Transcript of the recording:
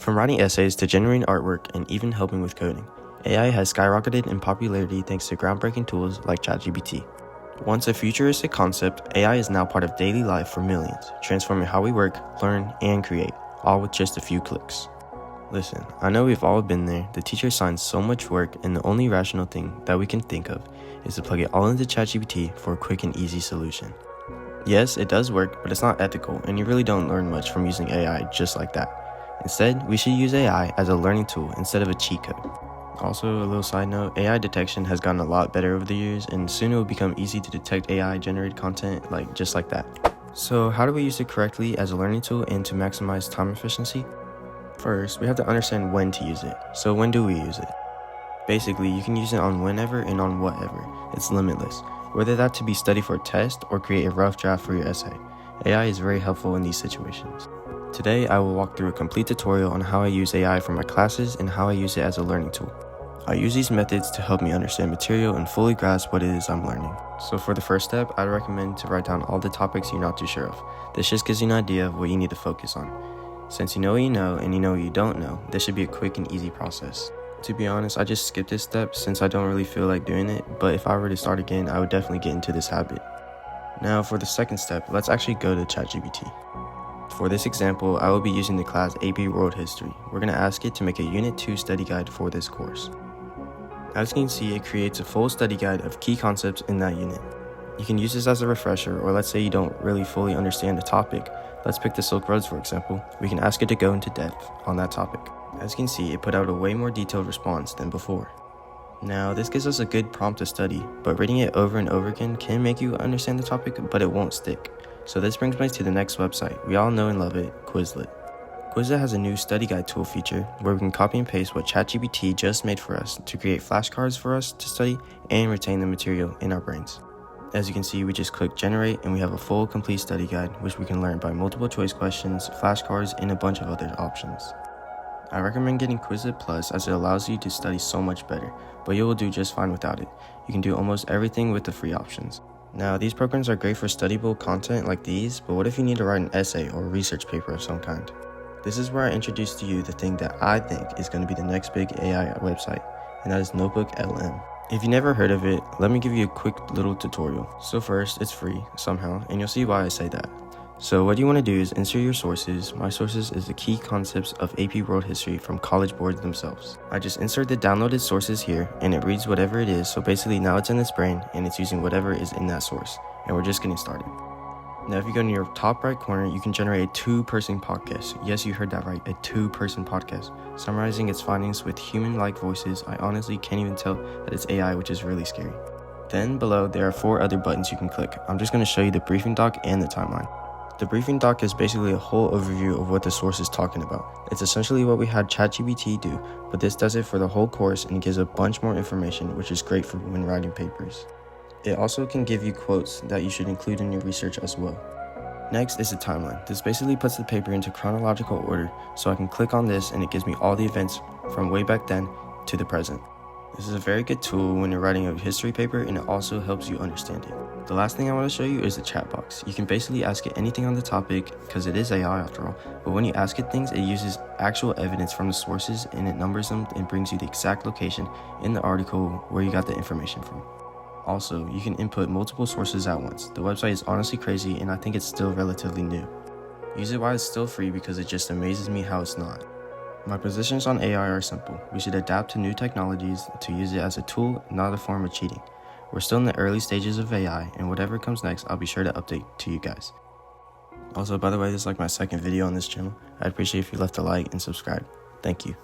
From writing essays to generating artwork and even helping with coding, AI has skyrocketed in popularity thanks to groundbreaking tools like ChatGPT. Once a futuristic concept, AI is now part of daily life for millions, transforming how we work, learn, and create, all with just a few clicks. Listen, I know we've all been there. The teacher assigns so much work, and the only rational thing that we can think of is to plug it all into ChatGPT for a quick and easy solution. Yes, it does work, but it's not ethical, and you really don't learn much from using AI just like that. Instead, we should use AI as a learning tool instead of a cheat code. Also, a little side note, AI detection has gotten a lot better over the years, and soon it will become easy to detect AI-generated content just like that. So how do we use it correctly as a learning tool and to maximize time efficiency? First, we have to understand when to use it. So when do we use it? Basically, you can use it on whenever and on whatever. It's limitless. Whether that to be study for a test or create a rough draft for your essay, AI is very helpful in these situations. Today, I will walk through a complete tutorial on how I use AI for my classes and how I use it as a learning tool. I use these methods to help me understand material and fully grasp what it is I'm learning. So for the first step, I'd recommend to write down all the topics you're not too sure of. This just gives you an idea of what you need to focus on. Since you know what you know and you know what you don't know, this should be a quick and easy process. To be honest, I just skipped this step since I don't really feel like doing it, but if I were to start again, I would definitely get into this habit. Now for the second step, let's actually go to ChatGPT. For this example, I will be using the class AP World History. We're going to ask it to make a Unit 2 study guide for this course. As you can see, it creates a full study guide of key concepts in that unit. You can use this as a refresher, or let's say you don't really fully understand the topic. Let's pick the Silk Roads for example. We can ask it to go into depth on that topic. As you can see, it put out a way more detailed response than before. Now, this gives us a good prompt to study, but reading it over and over again can make you understand the topic, but it won't stick. So this brings me to the next website. We all know and love it, Quizlet. Quizlet has a new study guide tool feature where we can copy and paste what ChatGPT just made for us to create flashcards for us to study and retain the material in our brains. As you can see, we just click generate and we have a full complete study guide which we can learn by multiple choice questions, flashcards, and a bunch of other options. I recommend getting Quizlet Plus as it allows you to study so much better, but you will do just fine without it. You can do almost everything with the free options. Now, these programs are great for studyable content like these, but what if you need to write an essay or a research paper of some kind? This is where I introduce to you the thing that I think is going to be the next big AI website, and that is NotebookLM. If you never heard of it, let me give you a quick little tutorial. So first, it's free somehow, and you'll see why I say that. So what you want to do is insert your sources. My sources is the key concepts of AP World History from College Boards themselves. I just insert the downloaded sources here, and it reads whatever it is, so basically now it's in its brain, and it's using whatever is in that source, and we're just getting started. Now if you go to your top right corner, you can generate a 2-person podcast. Yes, you heard that right, a 2-person podcast, summarizing its findings with human-like voices. I honestly can't even tell that it's AI, which is really scary. Then below, there are 4 other buttons you can click. I'm just going to show you the briefing doc and the timeline. The briefing doc is basically a whole overview of what the source is talking about. It's essentially what we had ChatGPT do, but this does it for the whole course and gives a bunch more information, which is great for when writing papers. It also can give you quotes that you should include in your research as well. Next is the timeline. This basically puts the paper into chronological order, so I can click on this and it gives me all the events from way back then to the present. This is a very good tool when you're writing a history paper, and it also helps you understand it. The last thing I want to show you is the chat box. You can basically ask it anything on the topic because it is AI after all, but when you ask it things, it uses actual evidence from the sources and it numbers them and brings you the exact location in the article where you got the information from. Also, you can input multiple sources at once. The website is honestly crazy and I think it's still relatively new. Use it while it's still free because it just amazes me how it's not. My positions on AI are simple. We should adapt to new technologies to use it as a tool, not a form of cheating. We're still in the early stages of AI, and whatever comes next, I'll be sure to update to you guys. Also, by the way, this is like my second video on this channel. I'd appreciate if you left a like and subscribe. Thank you.